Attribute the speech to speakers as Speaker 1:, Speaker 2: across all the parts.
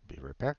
Speaker 1: Be right back.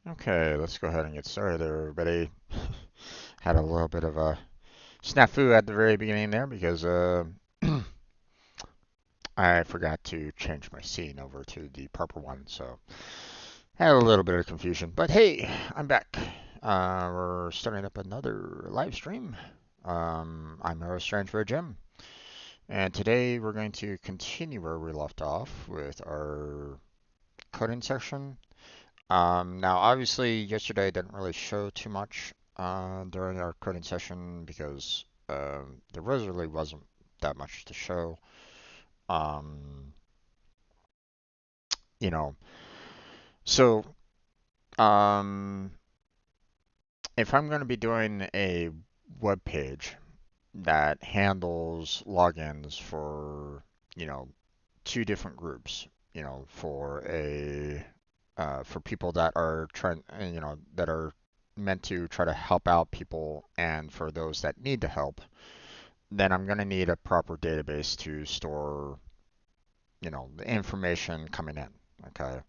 Speaker 1: Okay, let's go ahead and get started there, everybody. Had a little bit of a snafu at the very beginning there because I forgot to change my scene over to the proper one, so had a little bit of confusion. But hey, I'm back. We're starting up another live stream. I'm Arrow Strange for Jim, and today we're going to continue where we left off with our coding section. Now, obviously, yesterday I didn't really show too much during our coding session because there really wasn't that much to show. Um, you know, so um, if I'm going to be doing a web page that handles logins for, you know, two different groups, for people that are trying, that are meant to try to help out people, and for those that need the help, then I'm going to need a proper database to store, the information coming in. Okay,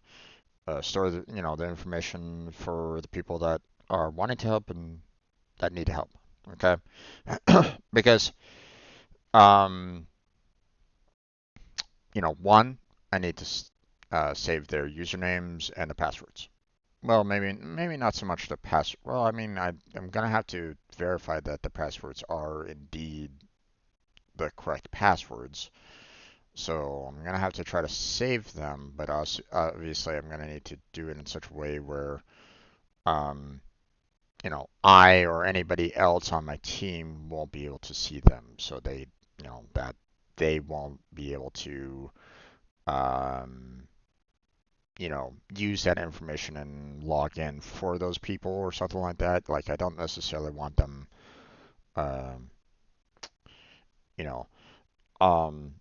Speaker 1: store the information for the people that are wanting to help and that need help. Okay, because um, one, I need to save their usernames and the passwords. Well, maybe not so much the pass. Well, I mean, I'm gonna have to verify that the passwords are indeed the correct passwords. So I'm gonna have to try to save them, but also obviously I'm gonna need to do it in such a way where, um, I or anybody else on my team won't be able to see them. So that they won't be able to, um, use that information and log in for those people or something like that. Like I don't necessarily want them, um, you know, um,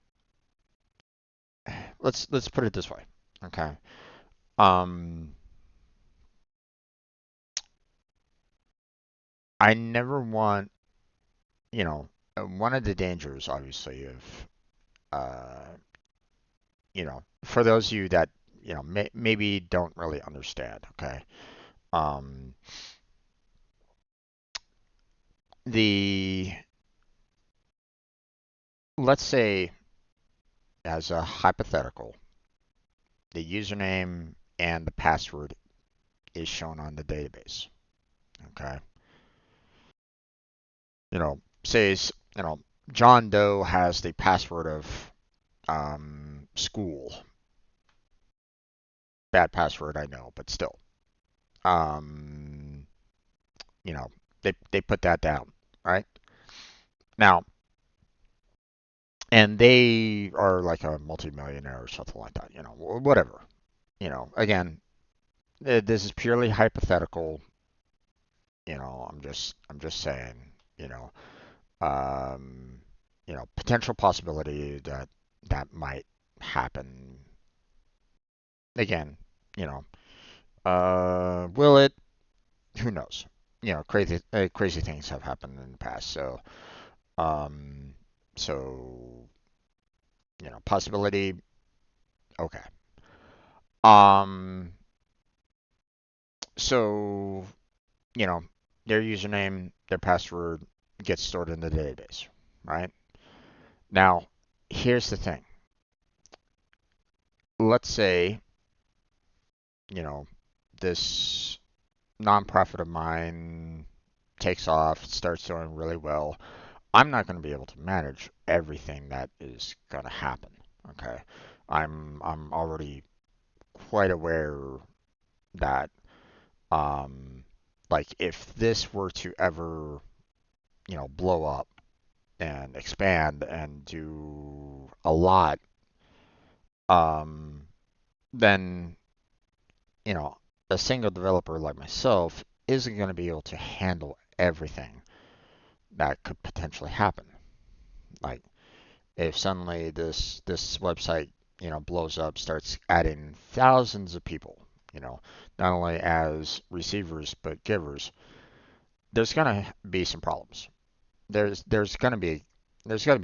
Speaker 1: let's put it this way, okay? Um, I never want, one of the dangers, obviously, of, for those of you that, maybe don't really understand, okay? Um, the let's say as a hypothetical, the username and the password is shown on the database. Okay. Says, John Doe has the password of school. Bad password, I know, but still. Um, you know, they put that down, right? Now, and they are like a multimillionaire or something like that, whatever. Again, this is purely hypothetical. I'm just saying, you know, um, potential possibility that that might happen. Again, you know, will it? Who knows? Crazy things have happened in the past. Um, so, possibility. Okay. Um, so, you know, their username, their password gets stored in the database, right? Now, here's the thing. Let's say, you know, this nonprofit of mine takes off, starts doing really well. I'm not going to be able to manage everything that is going to happen. Okay, I'm already quite aware that like if this were to ever blow up and expand and do a lot, um, then you know a single developer like myself isn't going to be able to handle everything that could potentially happen. Like if suddenly this website blows up, starts adding thousands of people, not only as receivers but givers, there's gonna be some problems. There's gonna be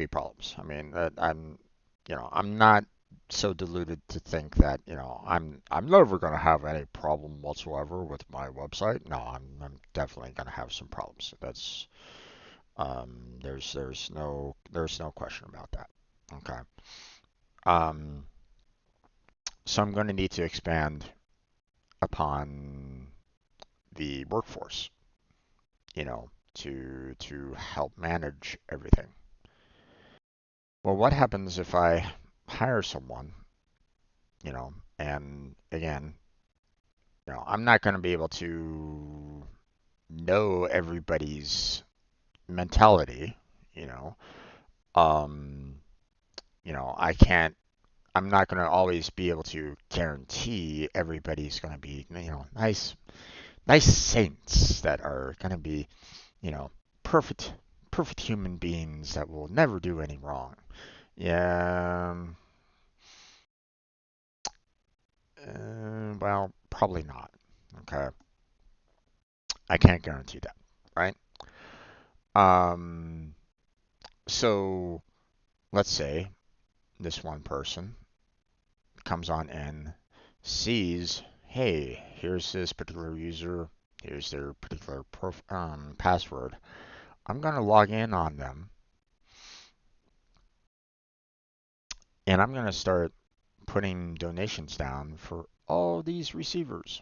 Speaker 1: problems. I mean, I'm not so deluded to think that I'm never gonna have any problem whatsoever with my website. No, I'm definitely gonna have some problems. There's no question about that. Okay. Um, so I'm going to need to expand upon the workforce, to help manage everything. Well, what happens if I hire someone, and again, I'm not going to be able to know everybody's mentality, you know. Um, I can't I'm not going to always be able to guarantee everybody's going to be, nice saints that are going to be, you know, perfect, perfect human beings that will never do any wrong. Yeah, well, probably not. Okay, I can't guarantee that, right? Um, so let's say this one person comes on and sees, hey, here's this particular user, here's their particular password. I'm going to log in on them and I'm going to start putting donations down for all these receivers.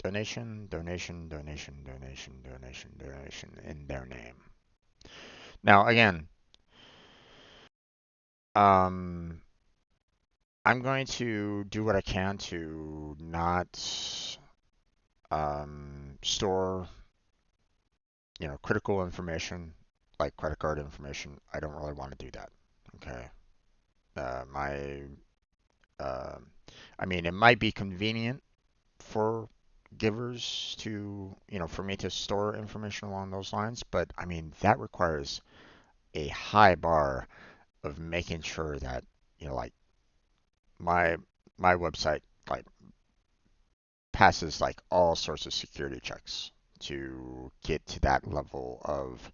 Speaker 1: Donation, donation, donation, donation, donation, donation in their name. Now, again, um, I'm going to do what I can to not store critical information like credit card information. I don't really want to do that. Okay. My, uh, I mean, it might be convenient for givers to, for me to store information along those lines, but I mean, that requires a high bar of making sure that, like my my website like passes like all sorts of security checks to get to that level of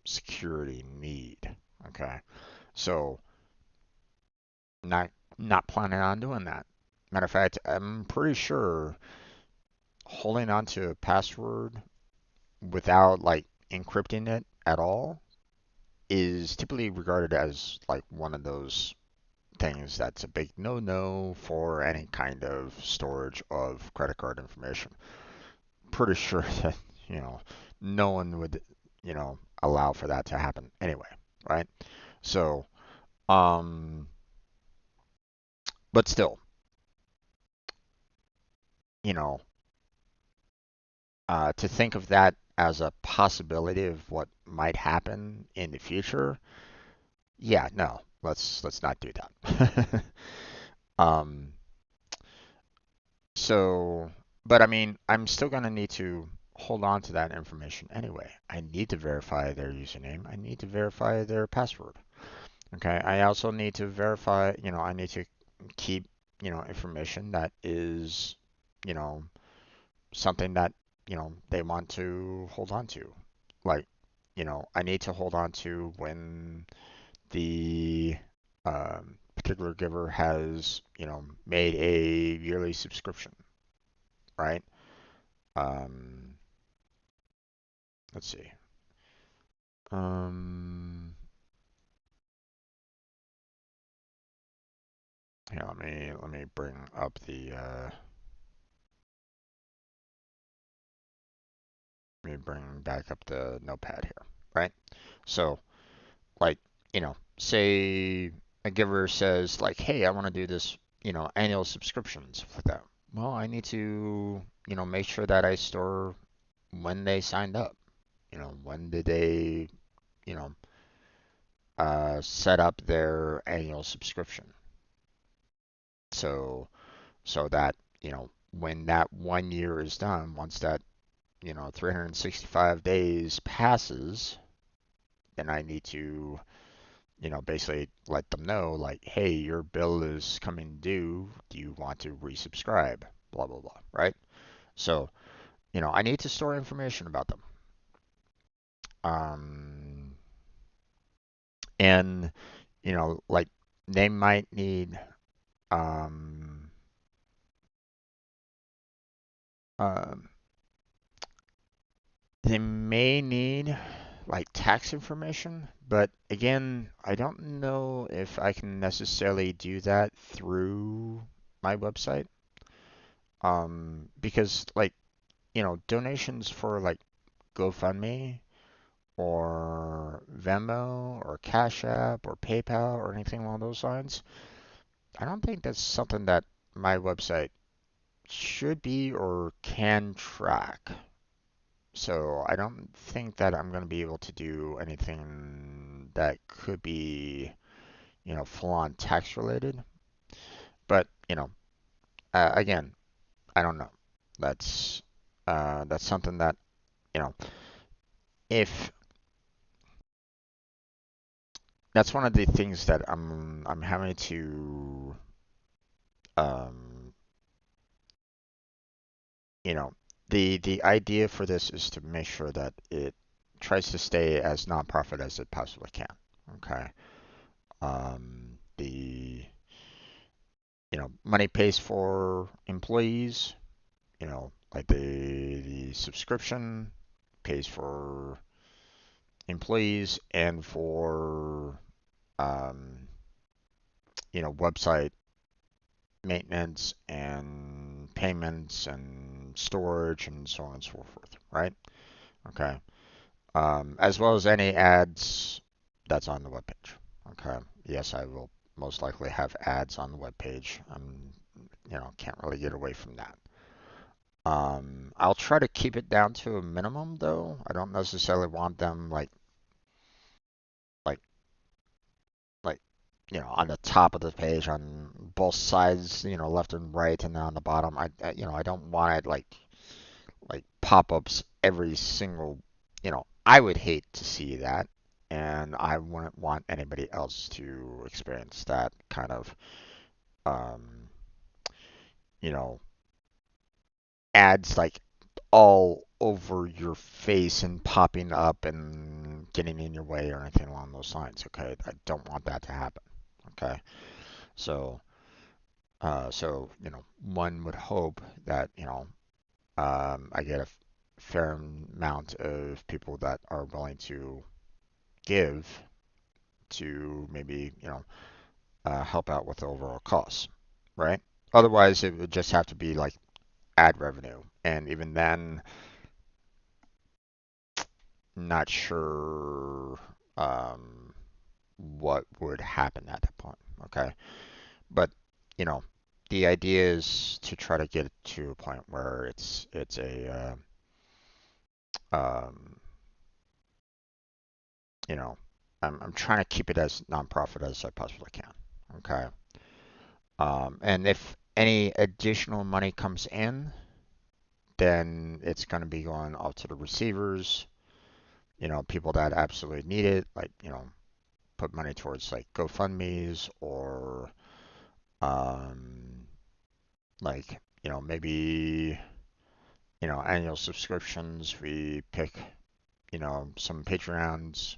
Speaker 1: security need. Okay. So not not planning on doing that. Matter of fact, I'm pretty sure holding on to a password without like encrypting it at all is typically regarded as like one of those things that's a big no-no for any kind of storage of credit card information. Pretty sure that, no one would, allow for that to happen anyway, right? So, Um, but still, you know, to think of that as a possibility of what might happen in the future, yeah, no, let's not do that. um, so, but I mean, I'm still gonna need to hold on to that information anyway. I need to verify their username. I need to verify their password. Okay. I also need to verify, I need to keep, information that is, you know, something that, they want to hold on to. Like, I need to hold on to when the particular giver has, made a yearly subscription, right? Um, let's see. Um, Here, let me bring up the let me bring back up the notepad here, right? So, like, say a giver says like, "Hey, I want to do this, annual subscription, stuff like that." Well, I need to, make sure that I store when they signed up. When did they, you know, set up their annual subscription. So that, when that 1 year is done, once that, 365 days passes, then I need to, basically let them know like, hey, your bill is coming due. Do you want to resubscribe? Blah, blah, blah, right? So, I need to store information about them. Um, and, like they might need, um, um, they may need like tax information, but again, I don't know if I can necessarily do that through my website. Because like, donations for like GoFundMe or Venmo or Cash App or PayPal or anything along those lines, I don't think that's something that my website should be or can track. So I don't think that I'm going to be able to do anything that could be, full on tax related. But, again, I don't know. That's that's something that, you know, if that's one of the things that I'm having to, um, you know, the idea for this is to make sure that it tries to stay as nonprofit as it possibly can. Okay. The money pays for employees. Like the subscription pays for employees and for um, website maintenance and payments and storage and so on and so forth, right? Okay. As well as any ads that's on the webpage. Okay. Yes, I will most likely have ads on the webpage. Can't really get away from that. I'll try to keep it down to a minimum though. I don't necessarily want them like like on the top of the page on both sides, left and right, and then on the bottom. I don't want it like pop-ups every single, I would hate to see that, and I wouldn't want anybody else to experience that kind of um, you know, ads like all over your face and popping up and getting in your way or anything along those lines. Okay, I don't want that to happen. Okay, so one would hope that I get a fair amount of people that are willing to give to maybe help out with the overall costs, right? Otherwise, it would just have to be like ad revenue, and even then, not sure. what would happen at that point. Okay. But, you know, the idea is to try to get it to a point where it's a um, you know, I'm trying to keep it as nonprofit as I possibly can. Okay. And if any additional money comes in, then it's going to be going off to the receivers, people that absolutely need it, like, put money towards like GoFundMe's or um, like, maybe, annual subscriptions. We pick, some Patreons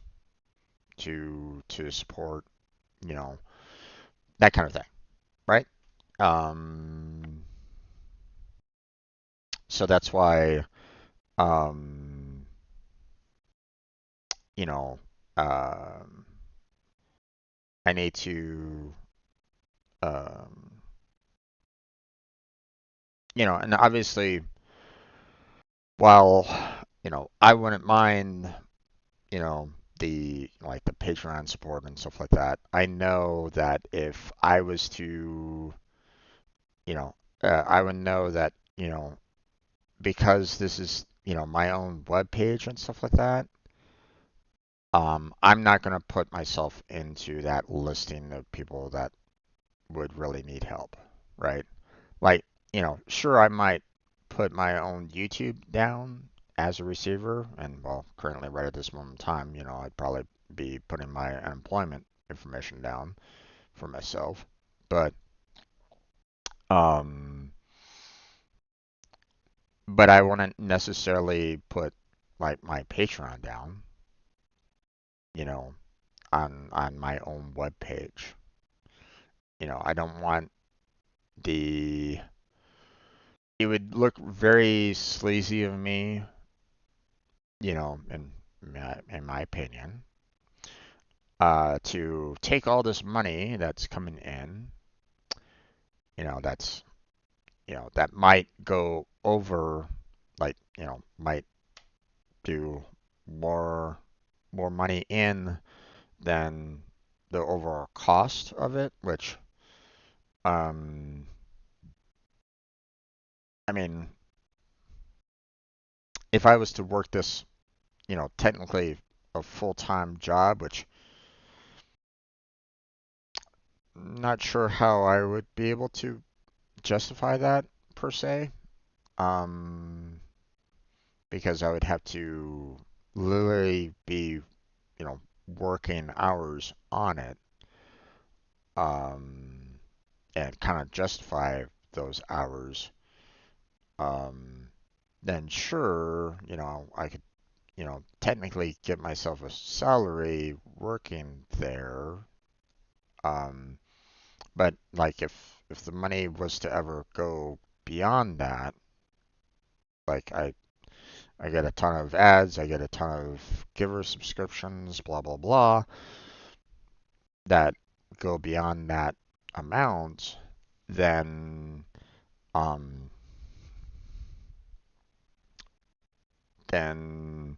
Speaker 1: to support, you know, that kind of thing, right? Um, so that's why, um, you know, um, I need to, um, and obviously, while, I wouldn't mind, you know, the Patreon support and stuff like that. I know that if I was to, I would know that, because this is, my own web page and stuff like that. I'm not going to put myself into that listing of people that would really need help, right? Like, sure, I might put my own YouTube down as a receiver, and well, currently right at this moment in time, I'd probably be putting my unemployment information down for myself. But, um, but I wouldn't necessarily put like my Patreon down, you know, on my own web page. I don't want the it would look very sleazy of me, in my opinion, to take all this money that's coming in, that's, that might go over, like, might do more money in than the overall cost of it, which, um, I mean, if I was to work this, technically a full-time job, which I'm not sure how I would be able to justify that per se, um, because I would have to literally be, working hours on it, um, and kind of justify those hours. Um, then sure, I could, technically get myself a salary working there. Um, but like if the money was to ever go beyond that, like I get a ton of ads, I get a ton of giver subscriptions, blah blah blah, that go beyond that amount, then um then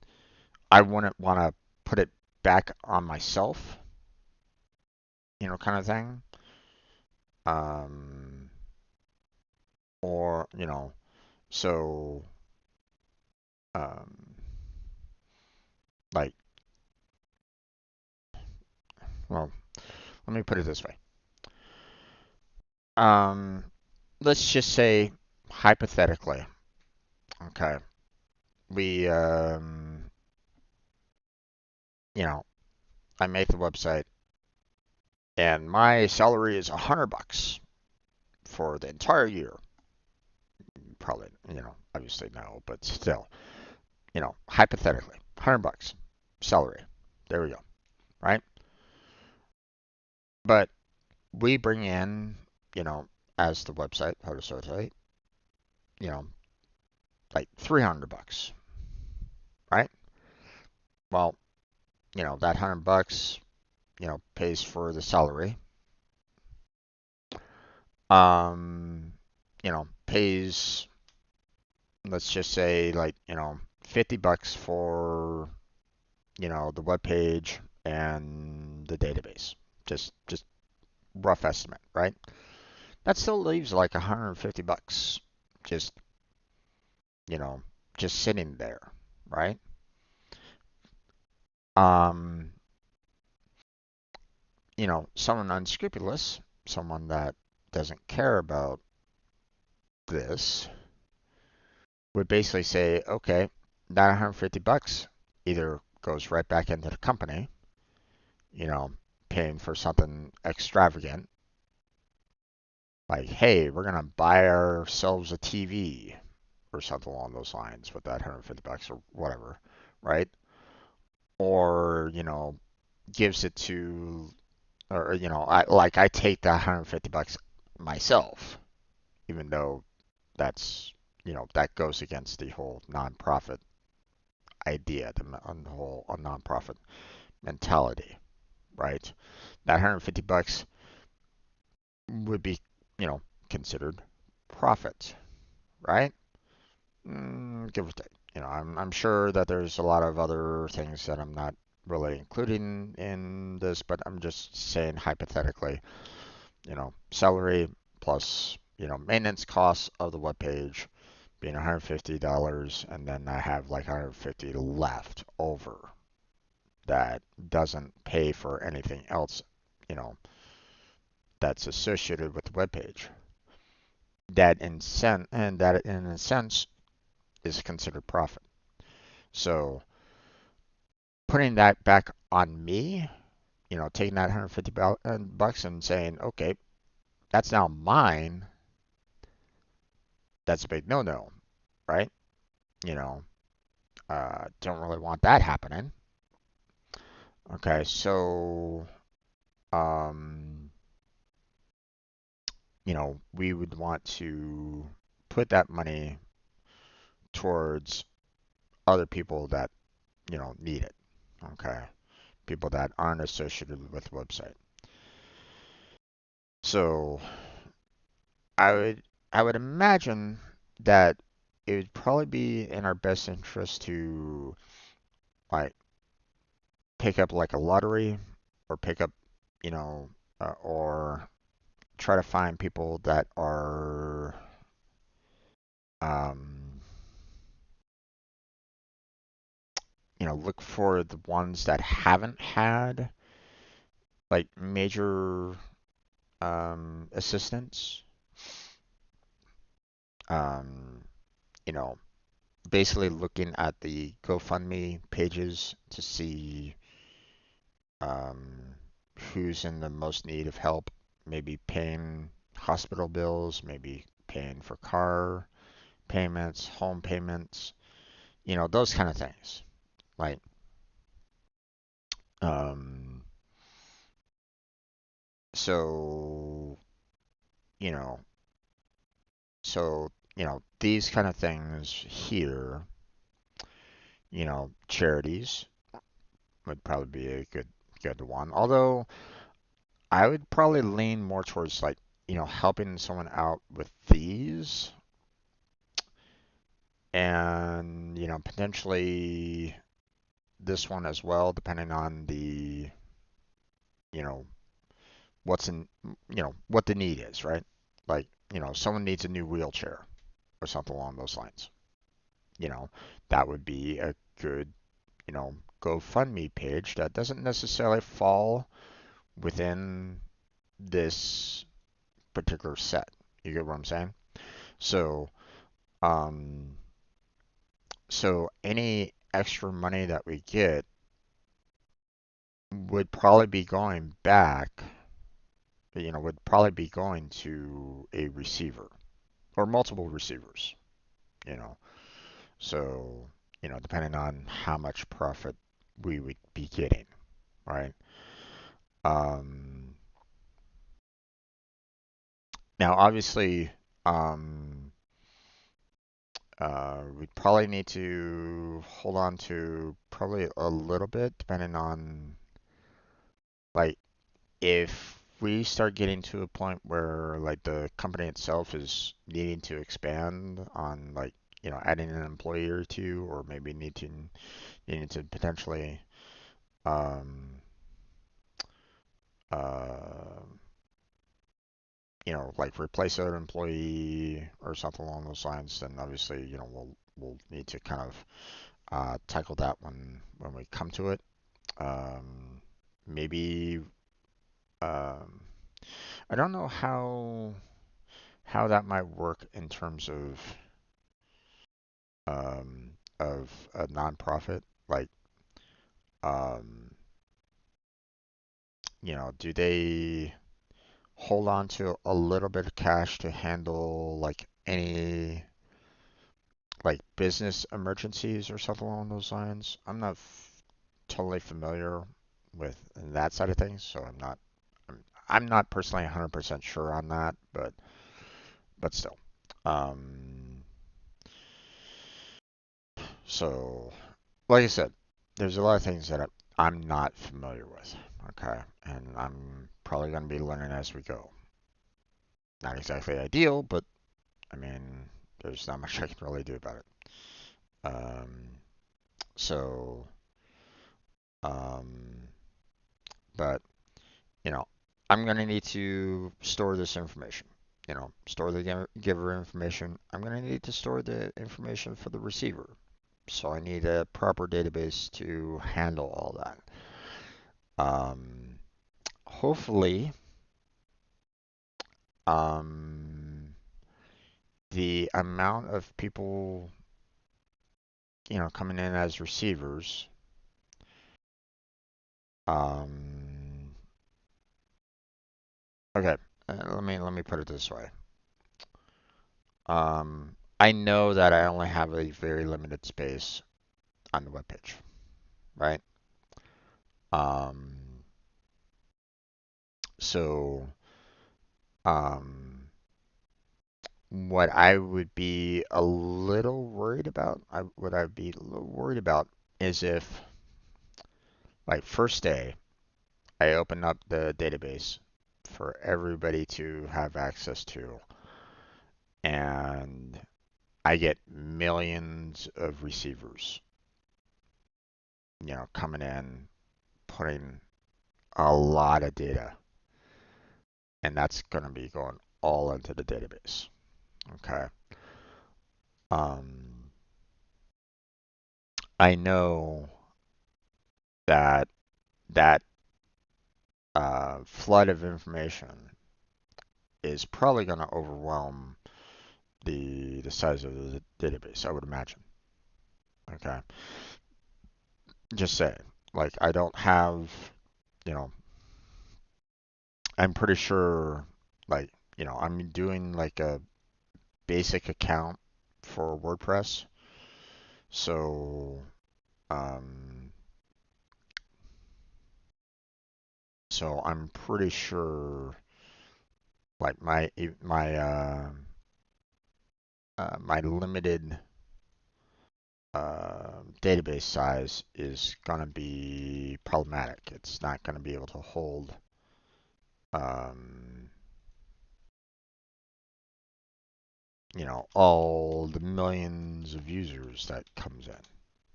Speaker 1: I wouldn't want to put it back on myself, kind of thing. Um or, so um like well, let me put it this way. Um let's just say hypothetically, okay, we I make the website and my salary is $100 for the entire year. Probably, obviously no, but still, hypothetically, $100 salary. There we go, right? But we bring in, you know, as the website, how to start site, you know, like $300, right? Well, that $100, pays for the salary. Pays, let's just say, like, $50 for, the web page and the database. Just rough estimate, right? That still leaves like 150 bucks just, you know, just sitting there, right? Um, someone unscrupulous, someone that doesn't care about this would basically say, okay, that 150 bucks either goes right back into the company, you know, paying for something extravagant, like, hey, we're gonna buy ourselves a TV or something along those lines with that 150 bucks or whatever, right? Or, gives it to, or, I take that 150 bucks myself, even though that goes against the whole nonprofit idea, the whole nonprofit mentality, right? That 150 bucks would be, you know, considered profit, right? Give or take. I'm sure that there's a lot of other things that I'm not really including in this, but I'm just saying hypothetically, salary plus, maintenance costs of the web page being $150, and then I have like 150 left over that doesn't pay for anything else, you know, that's associated with the web page. That in a sense is considered profit. So putting that back on me, taking that 150 bucks and saying, okay, that's now mine, that's a big no-no, right? You know, don't really want that happening. Okay, so, um, we would want to put that money towards other people that, need it. Okay, people that aren't associated with the website. So I would imagine that it would probably be in our best interest to like pick up like a lottery or pick up, you know, or try to find people that are, um, look for the ones that haven't had like major assistance. Um, you know, basically looking at the GoFundMe pages to see um, who's in the most need of help, maybe paying hospital bills, maybe paying for car payments, home payments, those kind of things. Like, um, so, you know, these kind of things here, charities would probably be a good one. Although I would probably lean more towards like, helping someone out with these and, potentially this one as well, depending on the, you know, what's in, what the need is, right? Like, someone needs a new wheelchair or something along those lines. You know, that would be a good, GoFundMe page that doesn't necessarily fall within this particular set. You get what I'm saying? So, um, so any extra money that we get would probably be going back, would probably be going to a receiver or multiple receivers, you know. So, depending on how much profit we would be getting, right? Um, Now, obviously, um, we'd probably need to hold on to probably a little bit, depending on like if we start getting to a point where like the company itself is needing to expand on like adding an employee or two, or maybe needing to potentially um, uh, like replace an employee or something along those lines, then obviously, we'll need to kind of tackle that when we come to it. Maybe um, I don't know how that might work in terms of a nonprofit. Like, um, do they hold on to a little bit of cash to handle like any like business emergencies or something along those lines? I'm not totally familiar with that side of things, so I'm not personally 100% sure on that, but still. Um, so like I said, there's a lot of things that I'm not familiar with. Okay, and I'm probably going to be learning as we go. Not exactly ideal, but I mean, there's not much I can really do about it. Um, so, um, but you know, I'm going to need to store this information. Store the giver information. I'm going to need to store the information for the receiver. So I need a proper database to handle all that. Um, hopefully, um, the amount of people, coming in as receivers, um, okay, let me put it this way. I know that I only have a very limited space on the webpage, right? Um, so, um, what I would be a little worried about, what I'd be a little worried about is if, like, first day, I open up the database for everybody to have access to, and I get millions of receivers, coming in, putting a lot of data, and that's going to be going all into the database. Okay. Um, I know that that flood of information is probably going to overwhelm the size of the database, I would imagine. Okay. Just say, like, I don't have, you know, I'm pretty sure, like, I'm doing like a basic account for WordPress. So, um, so I'm pretty sure, like, my limited database size is gonna be problematic. It's not gonna be able to hold, um, all the millions of users that comes in,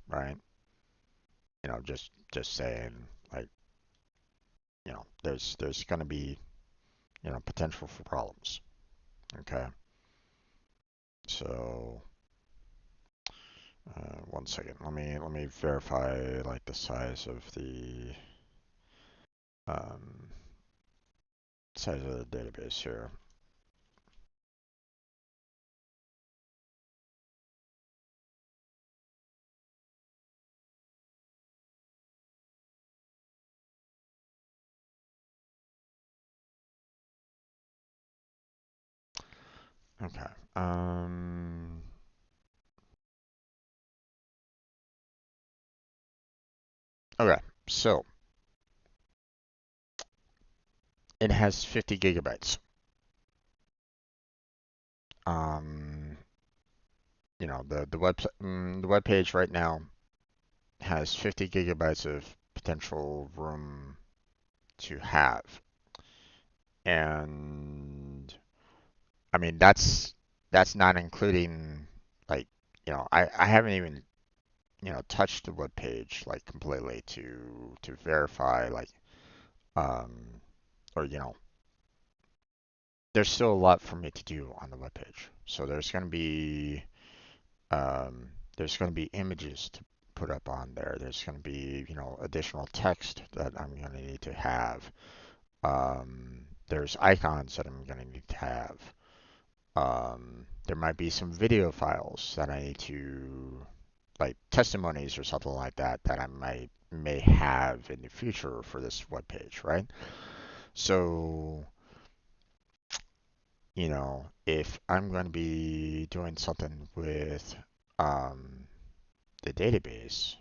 Speaker 1: right? Just saying, like, there's gonna be, potential for problems. Okay, so one second. Let me verify like the um, size of the database here. Okay. Okay. So it has 50 gigabytes. Um, the web page right now has 50 gigabytes of potential room to have, and I mean that's not including, like, I haven't even touched the web page like completely to verify, like, um or there's still a lot for me to do on the web page. So there's going to be images to put up on there. There's going to be, additional text that I'm going to need to have. There's icons that I'm going to need to have. There might be some video files that I need to, like testimonies or something like that, that I may have in the future for this web page, right? So, if I'm going to be doing something with um, the database,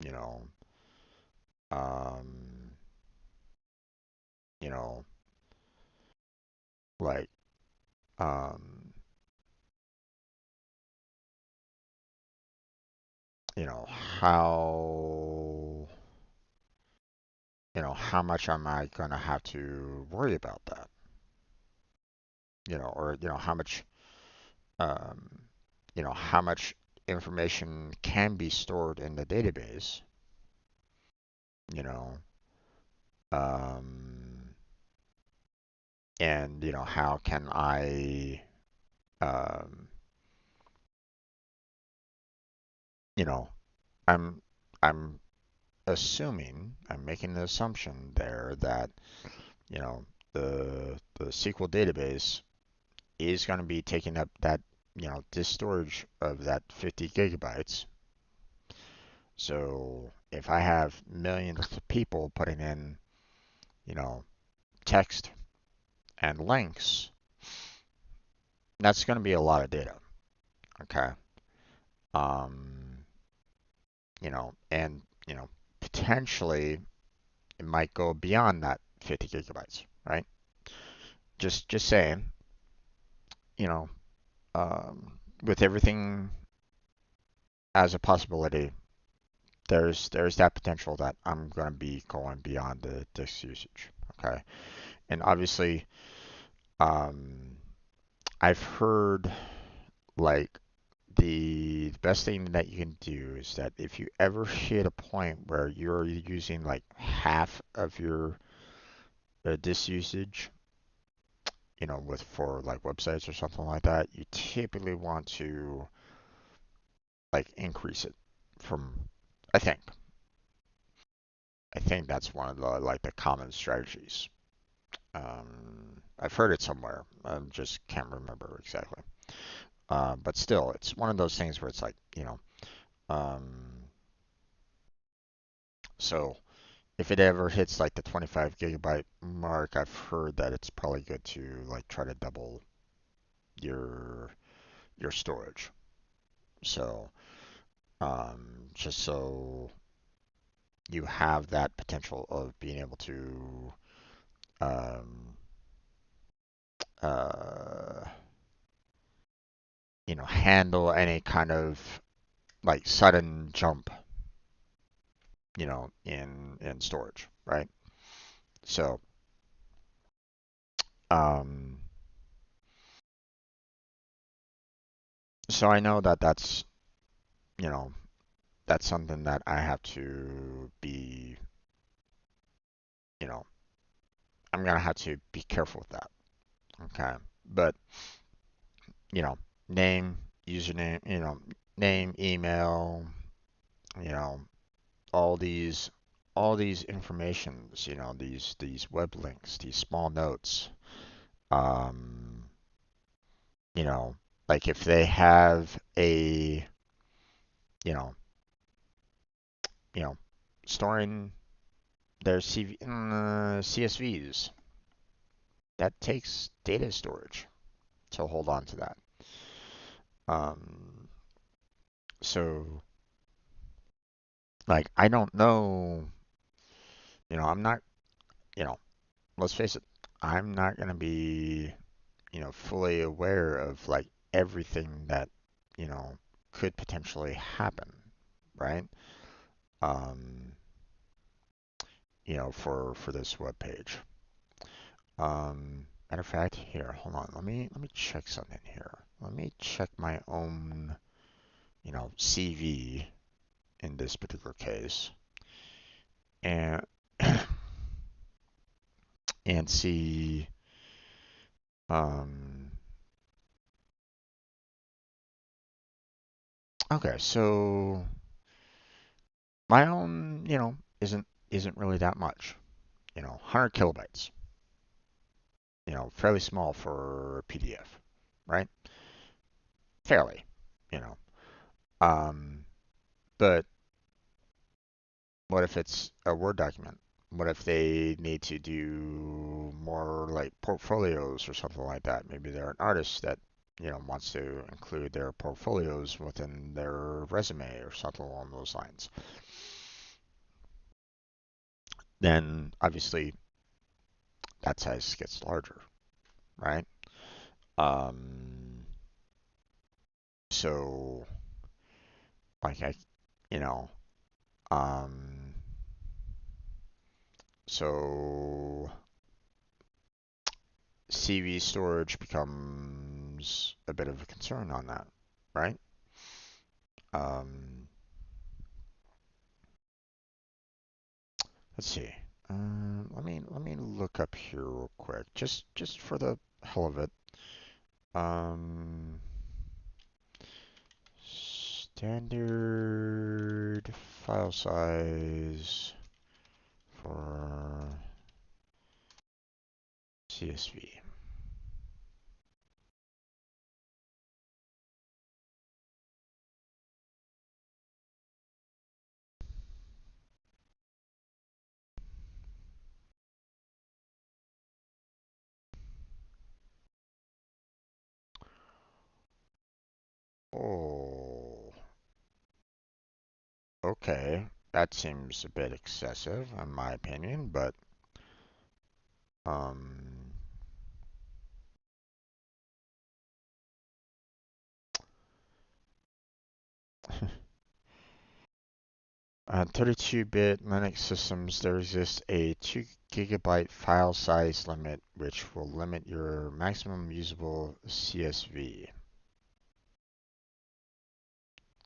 Speaker 1: you know, um, you know, like, um, how, how much am I gonna have to worry about that? Or um, how much information can be stored in the database, you know, um, and how can um, you know, I'm I'm I'm making an assumption there that, you know, the SQL database is going to be taking up that, disk storage of that 50 gigabytes. So if I have millions of people putting in, you know, text and links, that's going to be a lot of data. Okay. Um, and, potentially it might go beyond that 50 gigabytes, right? Just saying, you know, with everything as a possibility, there's that potential that I'm going to be going beyond the disk usage. Okay, and obviously, um, I've heard like the best thing that you can do is that if you ever hit a point where you're using like half of your disk usage, with for like websites or something like that, you typically want to like increase it from, I think. I think that's one of the like the common strategies. I've heard it somewhere. I just can't remember exactly. But still, it's one of those things where it's like, um, so if it ever hits like the 25 gigabyte mark, I've heard that it's probably good to like try to double your storage. So, just so you have that potential of being able to, um, uh, handle any kind of like sudden jump, in storage, right? So, um, so I know that you know, that's something that I have to be, you know, I'm gonna have to be careful with that. Okay. But, you know, name, username, name, email, you know, all these informations, these web links, these small notes, um, you know, like if they have a, you know, you know, storing their CSVs, that takes data storage to hold on to that. Um, so like I don't know, I'm not, you know, let's face it, I'm not gonna be, fully aware of like everything that, you know, could potentially happen, right? Um, for this web page. Matter of fact, here, hold on. Let me check something here. Let me check my own, CV in this particular case. And and see, um, okay, so my own, isn't really that much. 100 kilobytes. Fairly small for PDF, right? Fairly, you know. Um, but what if it's a Word document? What if they need to do more like portfolios or something like that? Maybe they're an artist that, wants to include their portfolios within their resume or something along those lines. Then obviously that size gets larger, right? Um, so like you know, um, so CV storage becomes a bit of a concern on that, right? Um, let's see. Let me look up here real quick, just for the hell of it. Um, standard file size for CSV. Oh, okay. That seems a bit excessive, in my opinion, but um, 32-bit Linux systems, there exists a 2 gigabyte file size limit, which will limit your maximum usable CSV.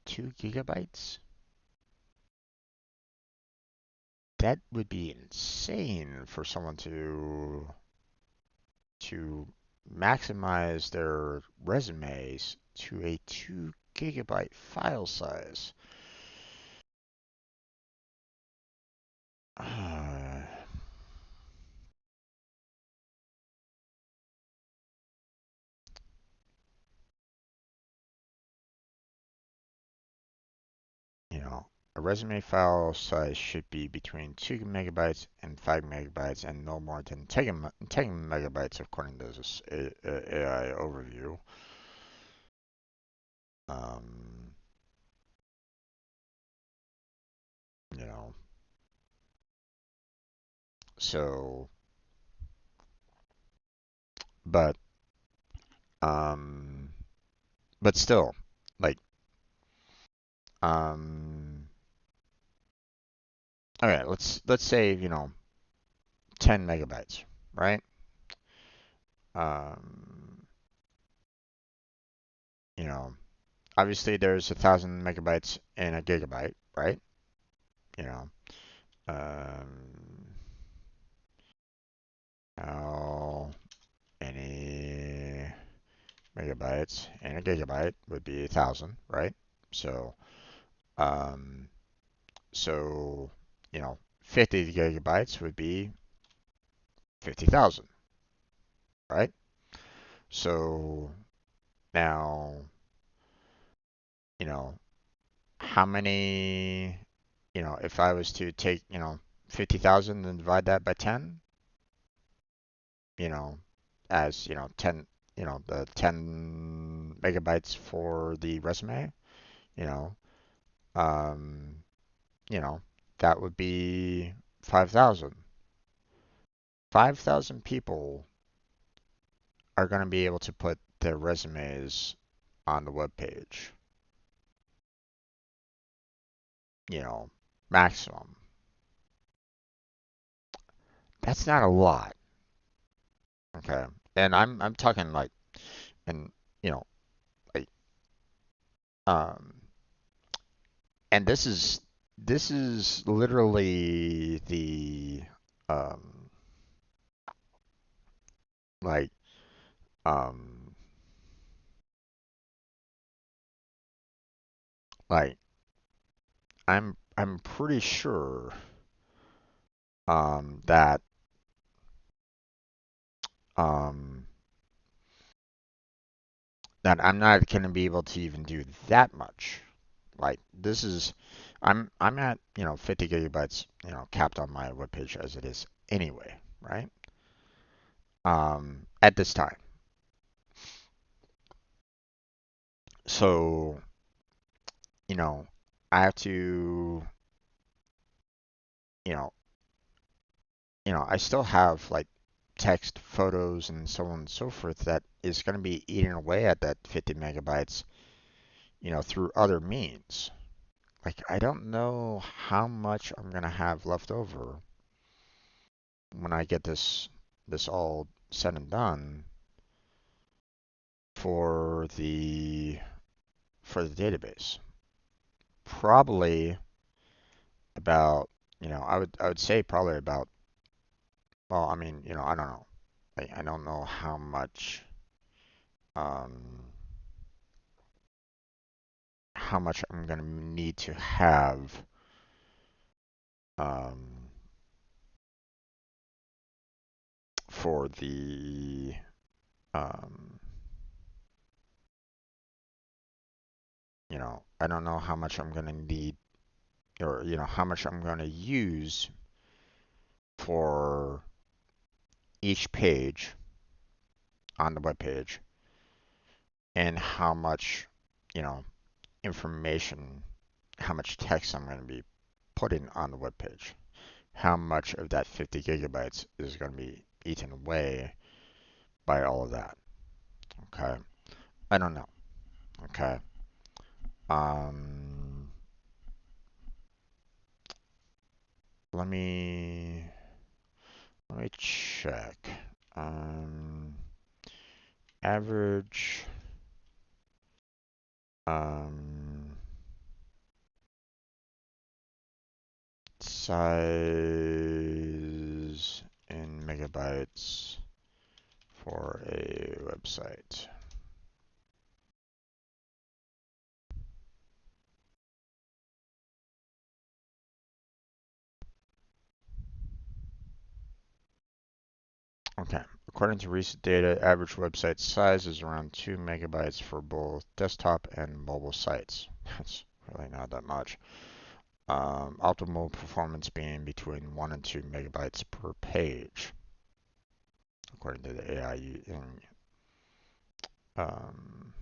Speaker 1: 2 gigabytes? That would be insane for someone to maximize their resumes to a 2 gigabyte file size. Uh, a resume file size should be between 2 megabytes and 5 megabytes and no more than 10 megabytes according to this AI overview. Um, you know, so, but, um, but still, like, um, okay, let's say, 10 megabytes, right? Um, you know, obviously there's 1,000 megabytes in a gigabyte, right? You know, um, how many megabytes in a gigabyte would be 1,000, right? So, um, so 50 gigabytes would be 50,000, right? So now, you know, how many, if I was to take, 50,000 and divide that by 10, you know, as, 10, the 10 megabytes for the resume, you know, um, you know, that would be 5,000. 5,000 people are going to be able to put their resumes on the web page, maximum. That's not a lot, okay? And I'm talking like, and you know, like, um, and this is literally the um Like, um, like I'm pretty sure that um that I'm not gonna be able to even do that much. Like this is, I'm at 50 gigabytes capped on my webpage as it is anyway, right? At this time. So, you know, I have to, you know, I still have like text, photos, and so on and so forth that is going to be eating away at that 50 megabytes, through other means. Like, I don't know how much I'm going to have left over when I get this all said and done for the database. Probably about, I would say probably about, well, I mean, I don't know. I don't know um how much I'm gonna need to have um for the um I don't know how much I'm gonna need, or how much I'm gonna use for each page on the web page, and how much you know information, how much text I'm gonna be putting on the web page. How much of that 50 gigabytes is gonna be eaten away by all of that? Okay, I don't know. Okay. Um, let me check. Um, average um size in megabytes for a website. Okay. According to recent data, average website size is around 2 megabytes for both desktop and mobile sites. That's really not that much. Optimal performance being between 1 and 2 megabytes per page, according to the AI. Um,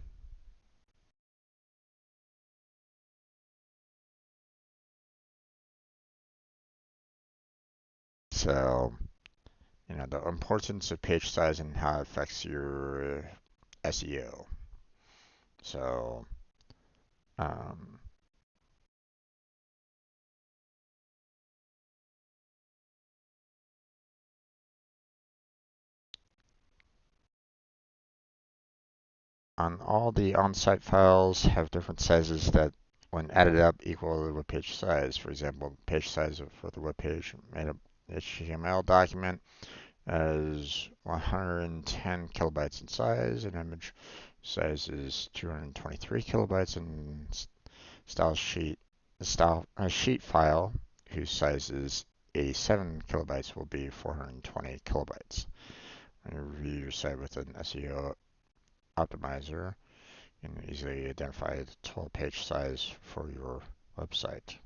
Speaker 1: so, the importance of page size and how it affects your SEO. So, um, on all the on-site files have different sizes that, when added up, equal the web page size. For example, page size for the web page made up HTML document as 110 kilobytes in size, and image size is 223 kilobytes, and sheet file whose size is 87 kilobytes will be 420 kilobytes. When you review your site with an SEO optimizer, you can easily identify the total page size for your website.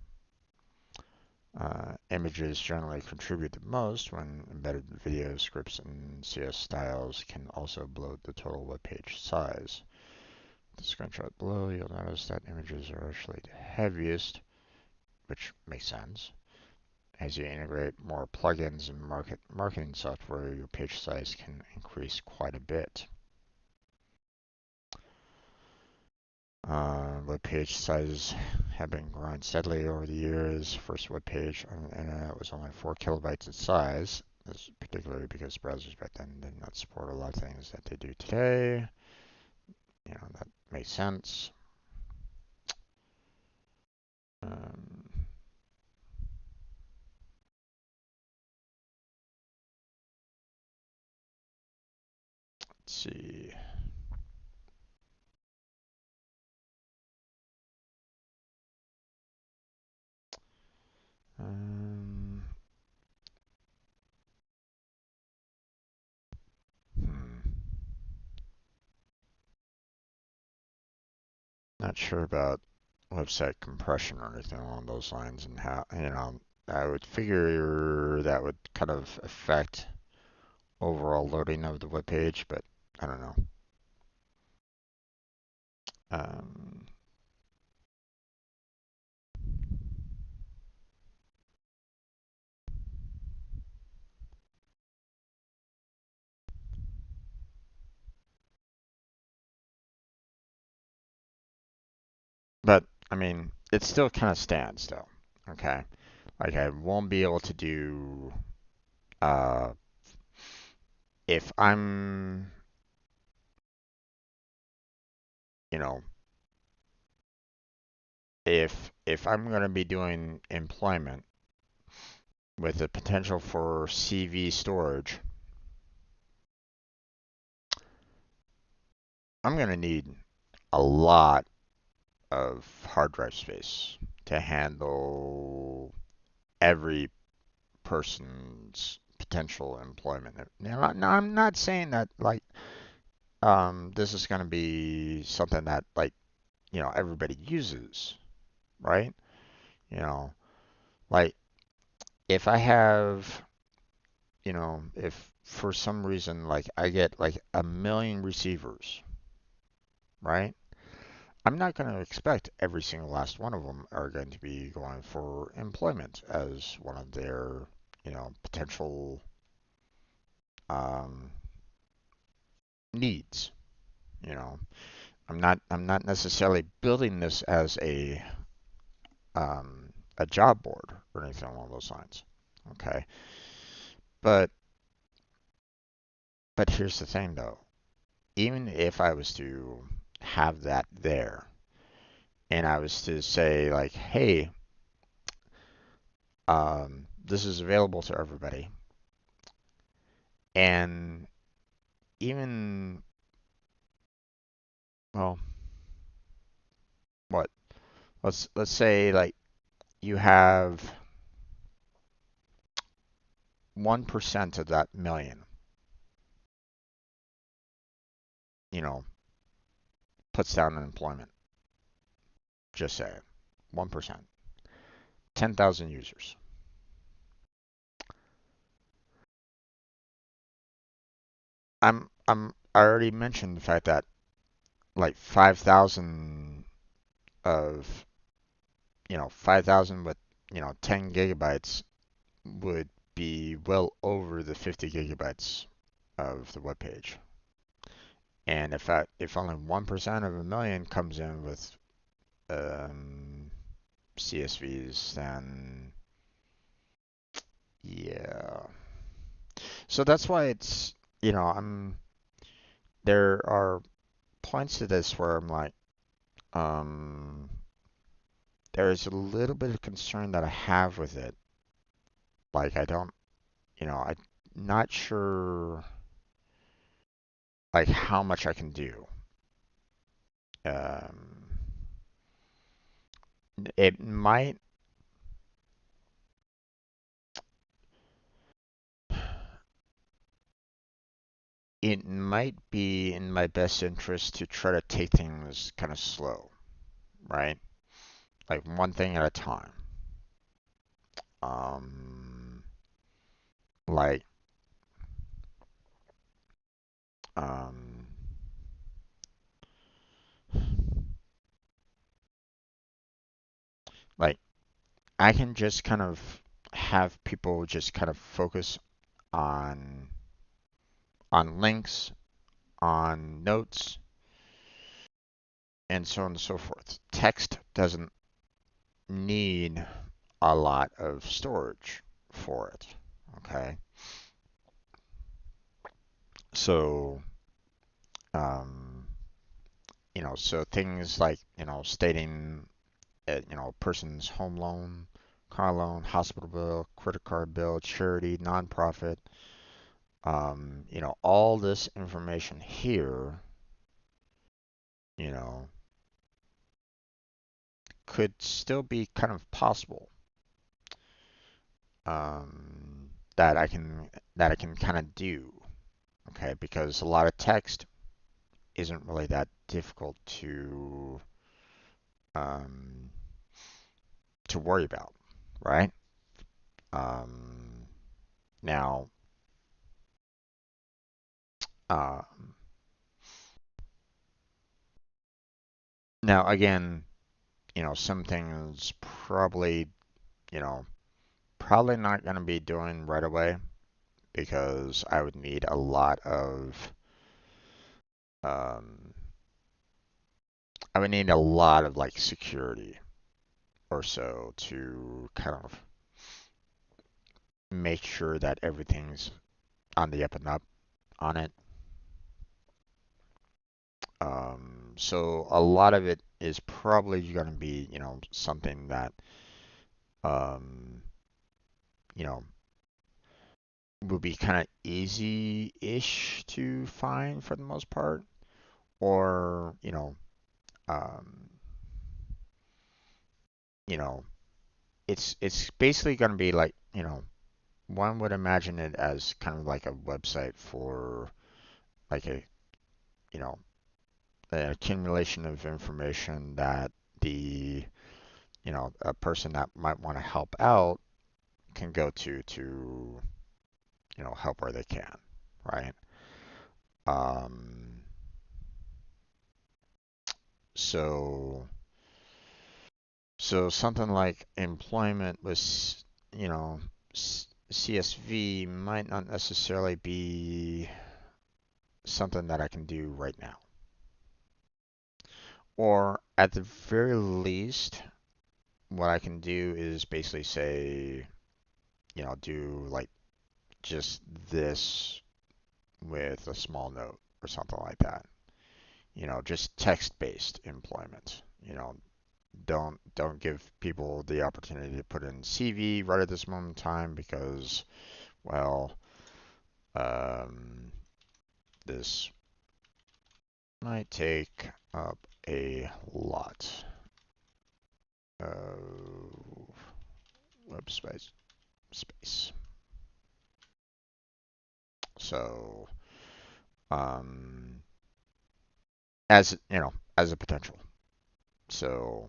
Speaker 1: Images generally contribute the most when embedded video scripts and CS styles can also bloat the total web page size. The screenshot below, you'll notice that images are actually the heaviest, which makes sense. As you integrate more plugins and marketing software, your page size can increase quite a bit. Web page sizes have been growing steadily over the years. First web page on the internet was only 4 kilobytes in size. This is particularly because browsers back then did not support a lot of things that they do today. That makes sense. Um, Let's see. Um, hmm. Not sure about website compression or anything along those lines, and how, I would figure that would kind of affect overall loading of the web page, but I don't know. Um, but I mean, it still kind of stands though. Okay, like I won't be able to do uh, if I'm, you know, if I'm going to be doing employment with the potential for CV storage, I'm going to need a lot of hard drive space to handle every person's potential employment. Now, I'm not saying that like this is going to be something that like everybody uses, right? You know, like if I have, if for some reason like I get like a million receivers, right? I'm not going to expect every single last one of them are going to be going for employment as one of their, potential um, needs. You know, I'm not necessarily building this as a job board or anything along those lines. Okay, but here's the thing though. Even if I was to have that there, and I was to say like, hey, this is available to everybody, and even well, what? Let's say like you have 1% of that million, you know, puts down unemployment. Just say it. 1%. 10,000 users. I already mentioned the fact that like 5,000 of, 5,000 with, 10 gigabytes would be well over the 50 gigabytes of the web page. And if only 1% of a million comes in with um, CSVs, then yeah. So that's why it's, there are points to this where I'm like, um, there's a little bit of concern that I have with it. Like I don't, I'm not sure like how much I can do. Um, it might, it might be in my best interest to try to take things kind of slow, right? Like one thing at a time. Um, like, um, like I can just kind of have people just kind of focus on links, on notes, and so on and so forth. Text doesn't need a lot of storage for it. Okay, so um, so things like stating person's home loan, car loan, hospital bill, credit card bill, charity, nonprofit, all this information here, you know, could still be kind of possible, um, that I can kind of do, okay? Because a lot of text isn't really that difficult um, to worry about, right? Um, now, um, now again, some things you know, probably not going to be doing right away because um, I would need a lot of like security or so to kind of make sure that everything's on the up and up on it. So a lot of it is probably going to be, something that, um, you know, will be kind of easy-ish to find for the most part, or, um, you know, it's basically going to be like, one would imagine it as kind of like a website for like you know, an accumulation of information that the, a person that might want to help out can go to, help where they can, right? Um, so, so something like employment was, CSV might not necessarily be something that I can do right now. Or at the very least, what I can do is basically say, do like just this with a small note or something like that. Just text-based employment. Don't give people the opportunity to put in CV right at this moment in time because, well, um, this might take up a lot of web space. So, um, as a potential. So,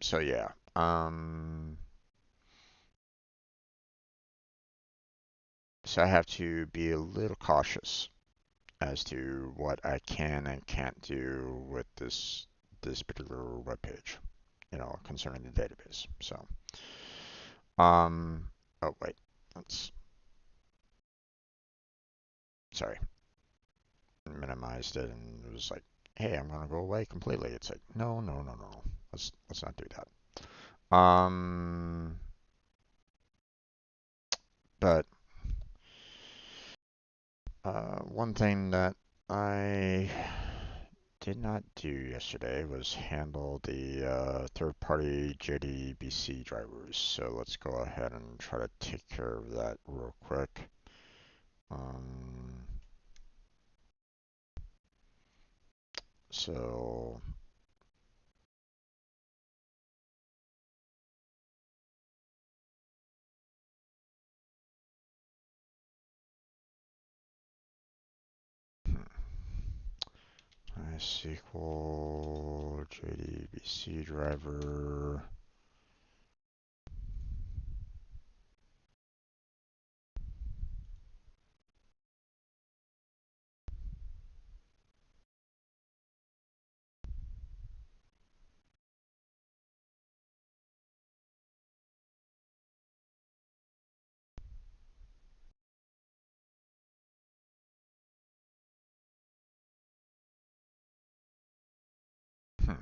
Speaker 1: so yeah. So I have to be a little cautious as to what I can and can't do with this particular web page, concerning the database. So, um, oh wait, let's sorry, minimized it and it was like, hey, I'm gonna go away completely. It's like, no, no, no, no, let's not do that. But one thing that I did not do yesterday was handle the third-party JDBC drivers. So let's go ahead and try to take care of that real quick. Um, so MySQL JDBC driver. Hmm.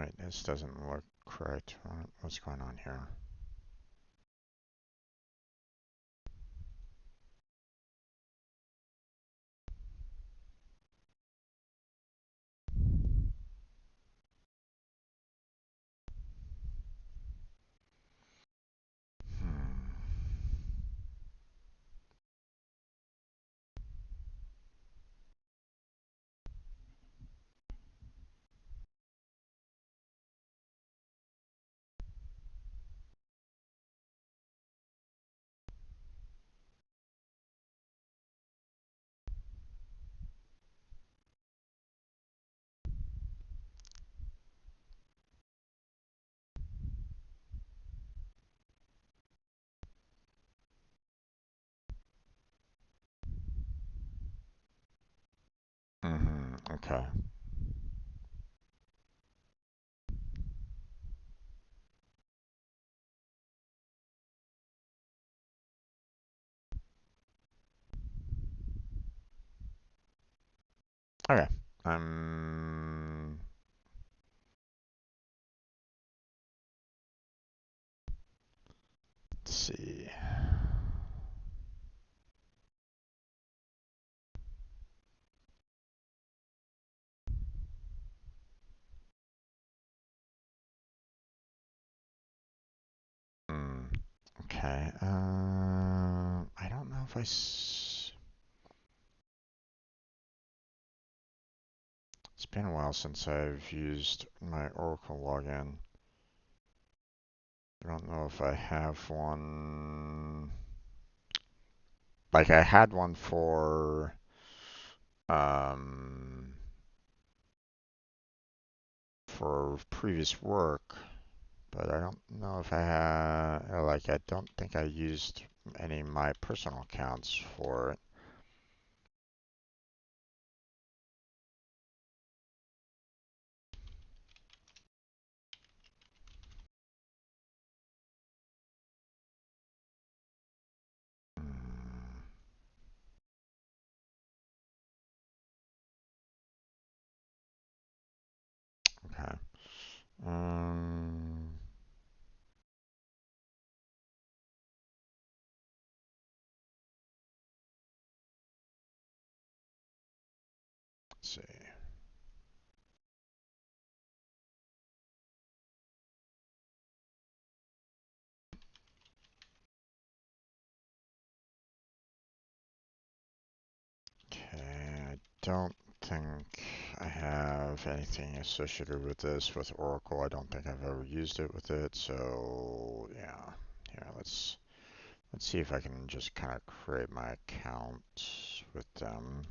Speaker 1: Wait, this doesn't look correct. What's going on here? Okay. Okay. Um, let's see. Hmm. Okay. I don't know if it's been a while since I've used my Oracle login. I don't know if I have one. Like I had one um for previous work, but I don't know if I had, like, I don't think I used any of my personal accounts for it. Mm, okay. Um, let's see. Okay, I don't think I have anything associated with this with Oracle. I don't think I've ever used it with it, so yeah. Here, let's see if I can just kind of create my account with them.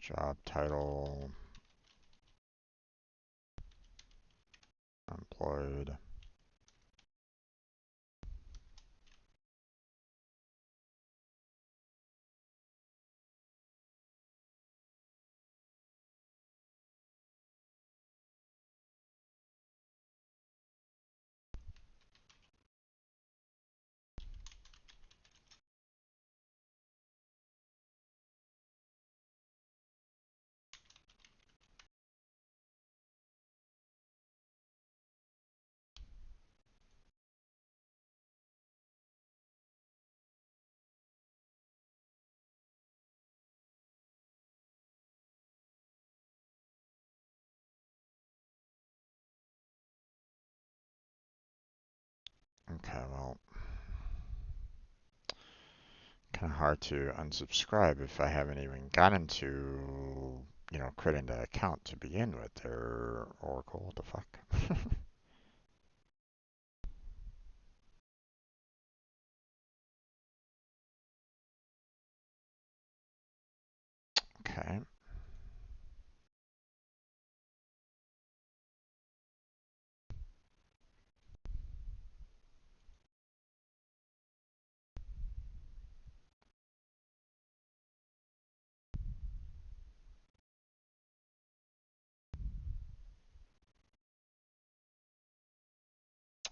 Speaker 1: Job title, employed. Okay, well, kind of hard to unsubscribe if I haven't even gotten to, creating the account to begin with there, Oracle. What the fuck? Okay.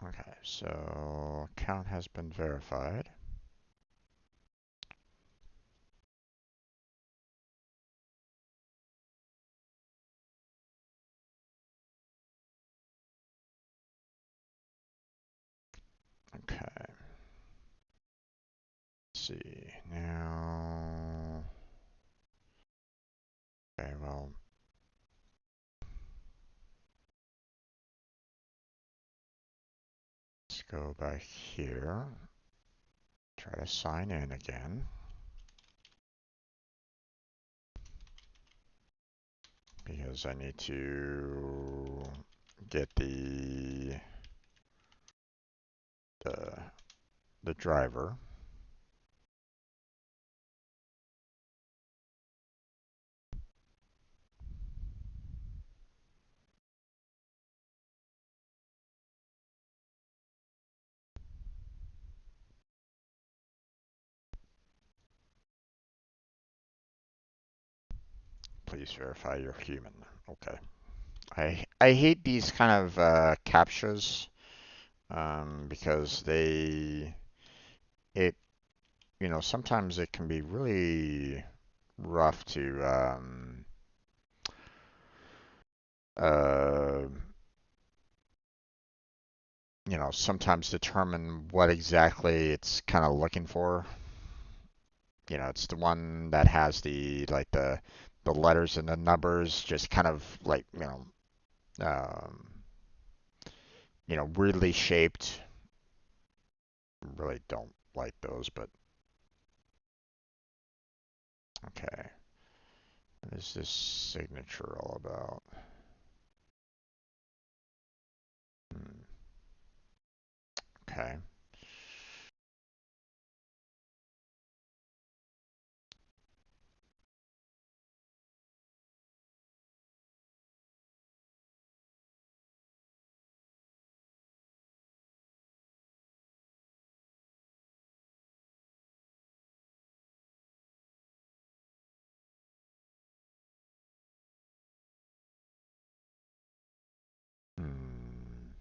Speaker 1: Okay, so account has been verified. Okay, let's see now. Okay, well, let's go back here. Try to sign in again. Because I need to get the the driver. Please verify you're human. Okay. I hate these kind of captchas because it sometimes it can be really rough to uh, sometimes determine what exactly it's kind of looking for. It's the one that has the letters and the numbers just kind of like um, weirdly shaped. Really don't like those, but okay. What is this signature all about? Hmm, okay. Hmm,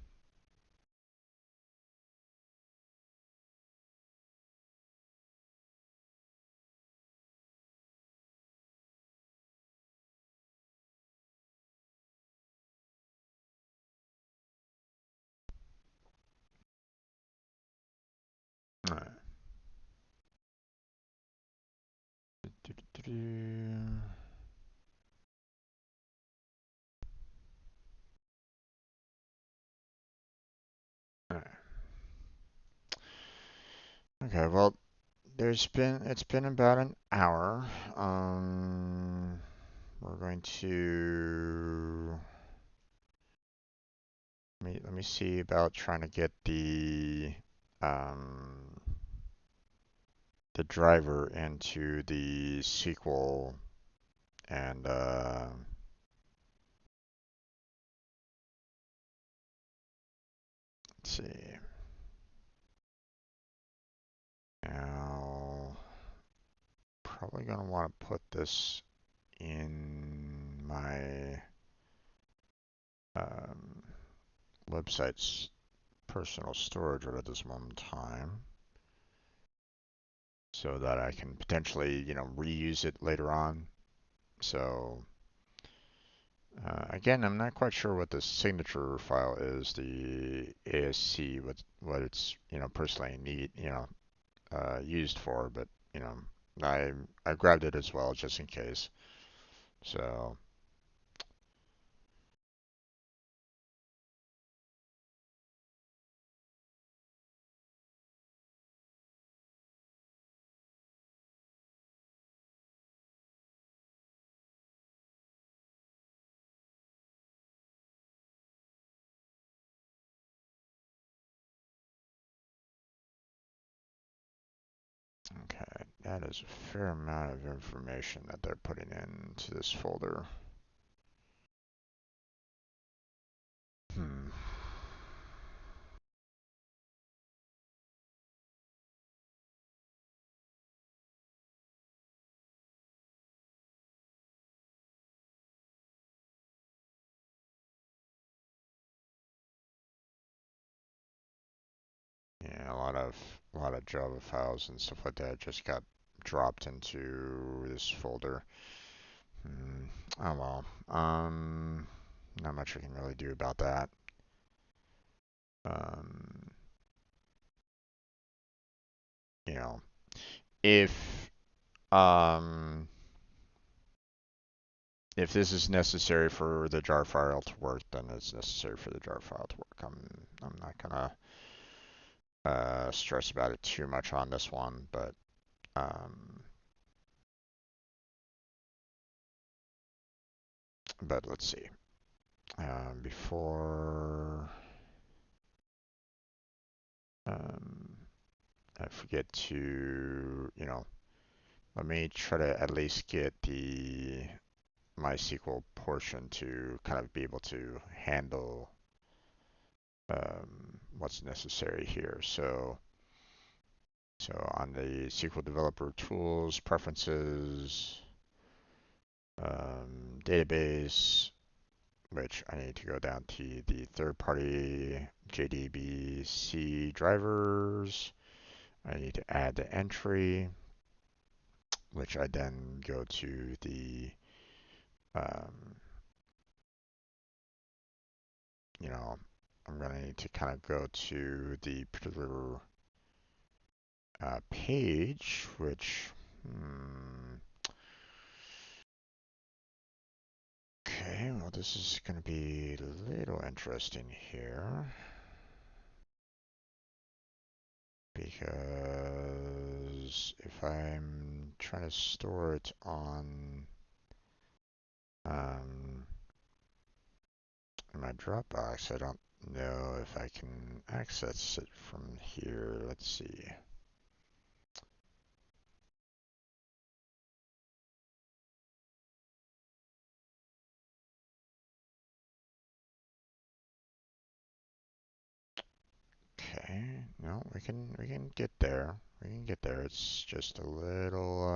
Speaker 1: alright. Do-do-do-do. Alright. Okay, well, it's been about an hour. We're going to let me see about trying to get um the driver into the sequel and let's see. Now probably gonna want to put this in my um, website's personal storage right at this moment in time, so that I can potentially, reuse it later on. So again, I'm not quite sure what the signature file is, the ASC, what it's, personally used for, but you know, I grabbed it as well just in case. So okay, that is a fair amount of information that they're putting into this folder. Hmm. a lot of Java files and stuff like that just got dropped into this folder. Hmm. Oh well. Not much I can really do about that. Um, you know, if um, if this is necessary for the jar file to work, then it's necessary for the jar file to work. I'm not gonna stress about it too much on this one, um, but let's see. Before um, I forget to, let me try to at least get the MySQL portion to kind of be able to handle what's necessary here. So on the SQL Developer Tools, Preferences, Database, which I need to go down to the third-party JDBC drivers. I need to add the entry, which I then go to the, um, you know, I'm going to need to kind of go to the particular page, which, okay, well, this is going to be a little interesting here because if I'm trying to store it on um, in my Dropbox, I don't know if I can access it from here. Let's see. Okay, no, we can get there. We can get there. It's just a little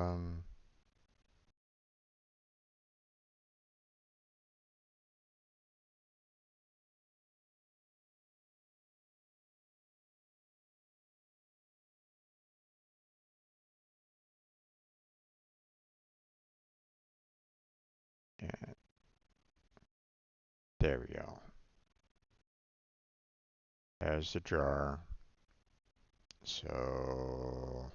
Speaker 1: yeah, there we go. There's the jar. So,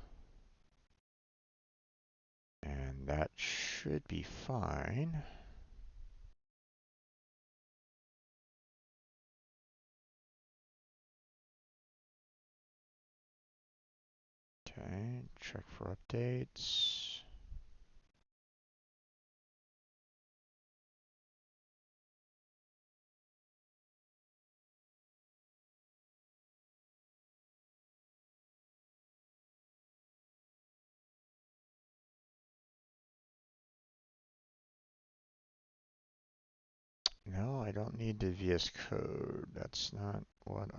Speaker 1: and that should be fine. Okay, check for updates. No, I don't need the VS Code. That's not what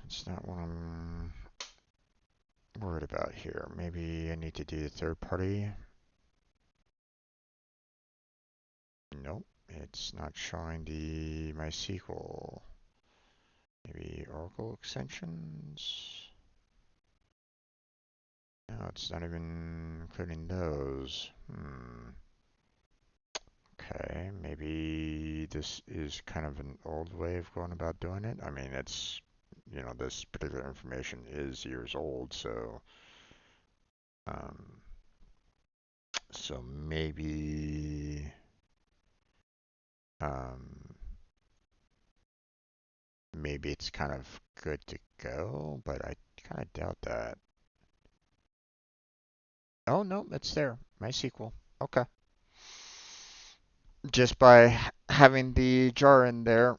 Speaker 1: that's not what I'm worried about here. Maybe I need to do the third party. Nope, it's not showing the MySQL. Maybe Oracle extensions? No, it's not even including those. Okay, maybe this is kind of an old way of going about doing it. I mean, this particular information is years old, um, so um, maybe it's kind of good to go, but I kind of doubt that. Oh no, it's there. MySQL. Okay. Just by having the jar in there,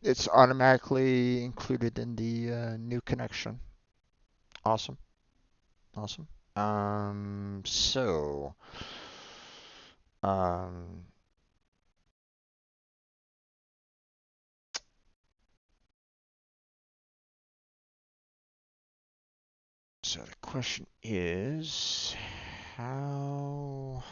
Speaker 1: it's automatically included in the new connection. Awesome. Awesome. Um, so the question is, how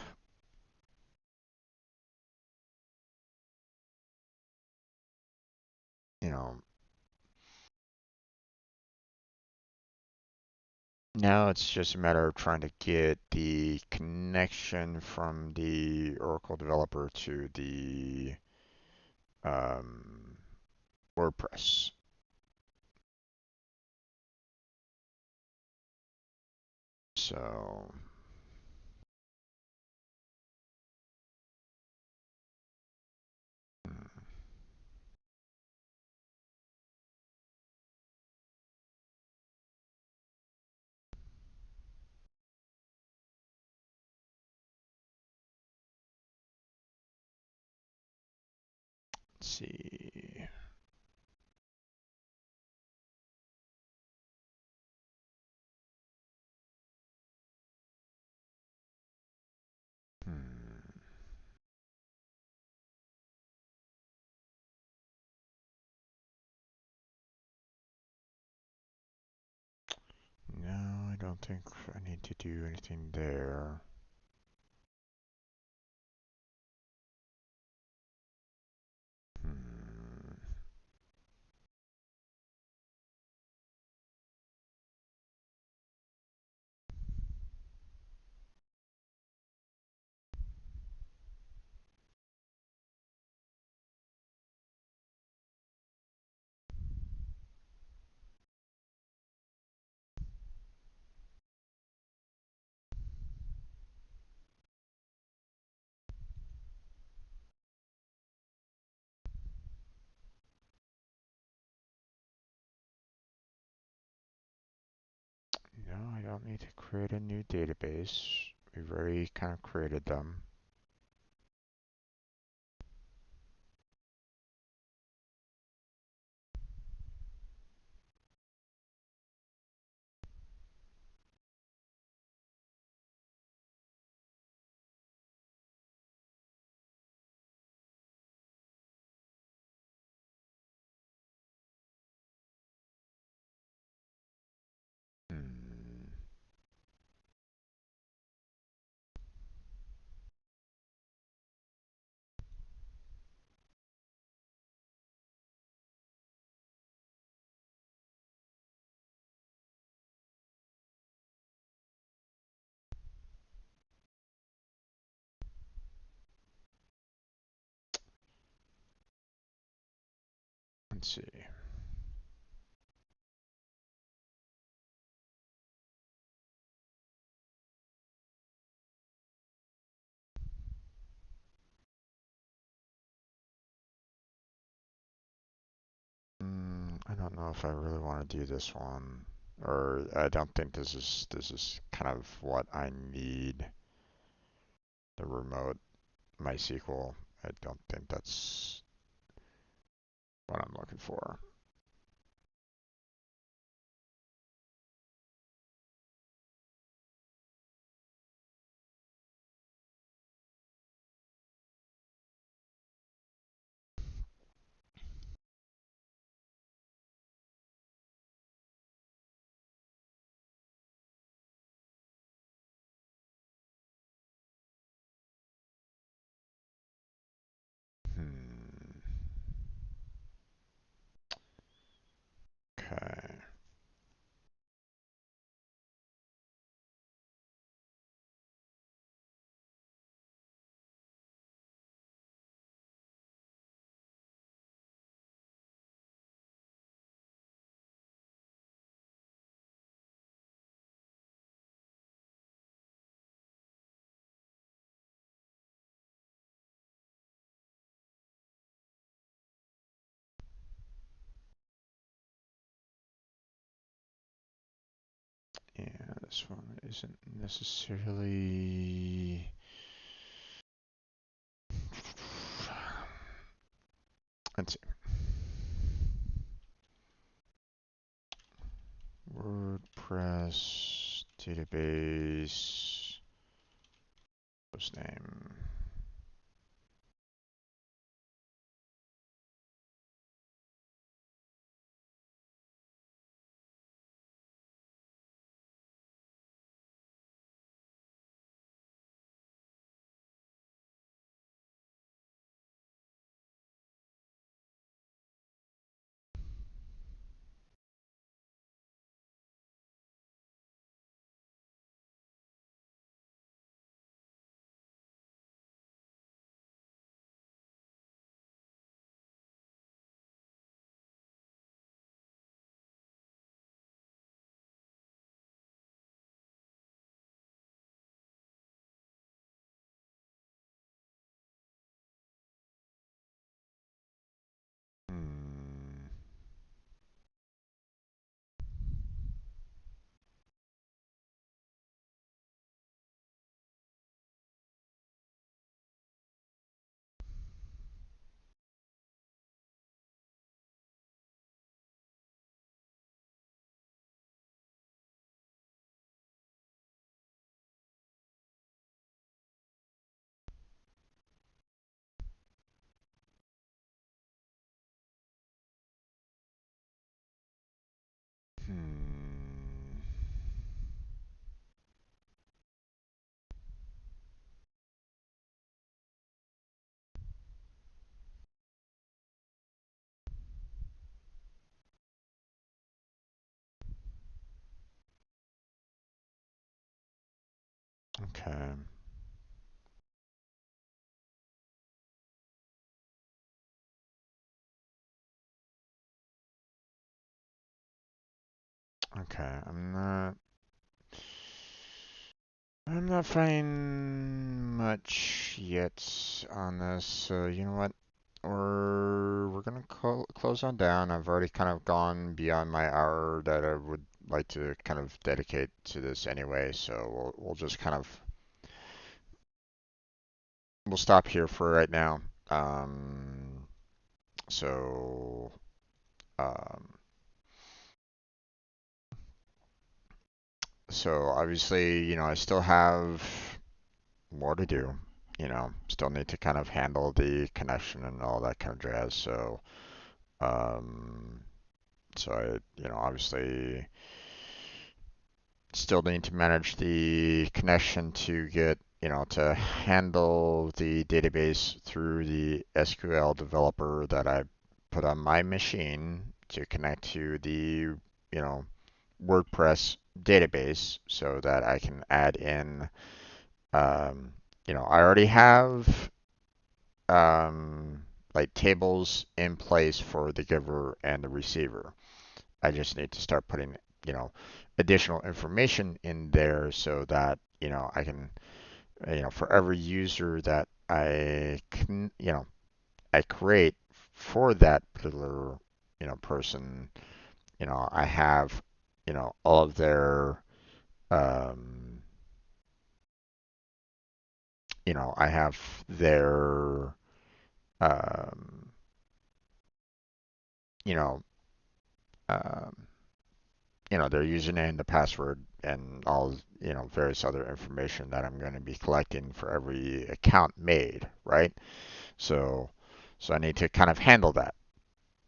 Speaker 1: you know, now it's just a matter of trying to get the connection from the Oracle developer to the um, WordPress. So, hmm, let's see. Hmm. No, I don't think I need to do anything there. Hmm. No, I don't need to create a new database. We've already kind of created them. Hmm. Let's see. I don't know if I really want to do this one, or I don't think this is kind of what I need. The remote MySQL. I don't think that's what I'm looking for. Hmm. Okay. Yeah, this one isn't necessarily. Let's see. WordPress database host name. Okay. Okay. I'm not finding much yet on this. So you know what? We're gonna close on down. I've already kind of gone beyond my hour that I would like to kind of dedicate to this anyway. So we'll just kind of we'll stop here for right now. Um, so um, so obviously, I still have more to do. Still need to kind of handle the connection and all that kind of jazz. Um, so obviously still need to manage the connection to get, to handle the database through the SQL developer that I put on my machine to connect to the, you know, WordPress database so that I can add in, I already have like tables in place for the giver and the receiver. I just need to start putting, you know, additional information in there so that, I can, for every user that I create for that particular, person, I have, all of their, um, I have their, um, you know, um, their username, the password, and all, various other information that I'm going to be collecting for every account made, right? So, so I need to kind of handle that.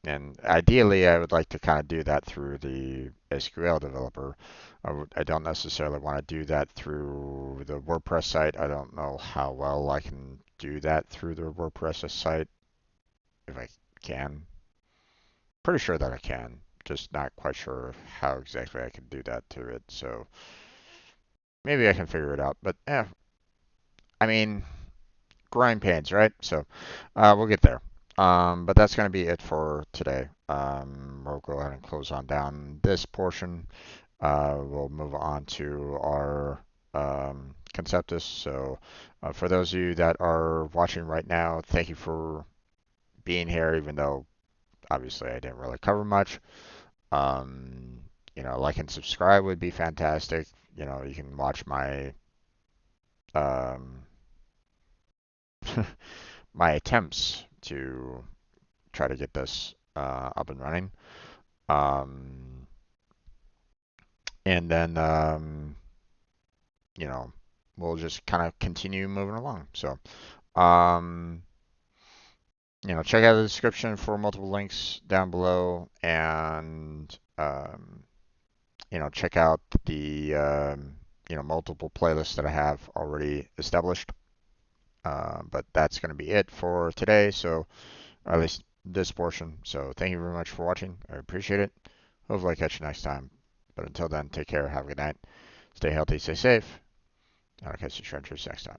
Speaker 1: And ideally, I would like to kind of do that through the SQL developer. I don't necessarily want to do that through the WordPress site. I don't know how well I can do that through the WordPress site, if I can. Pretty sure that I can, just not quite sure how exactly I can do that to it. So maybe I can figure it out. But I mean, growing pains, right? So we'll get there. But that's going to be it for today. We'll go ahead and close on down this portion. We'll move on to our conceptus. So for those of you that are watching right now, thank you for being here, even though obviously I didn't really cover much. Um, like and subscribe would be fantastic. You can watch um, my attempts to try to get this up and running. Um, and then, you know, we'll just kind of continue moving along. So, um, check out the description for multiple links down below, and check out the multiple playlists that I have already established. But that's going to be it for today. So, or at least this portion. So, thank you very much for watching. I appreciate it. Hopefully, I catch you next time. But until then, take care. Have a good night. Stay healthy. Stay safe. And I'll catch you trenchers next time.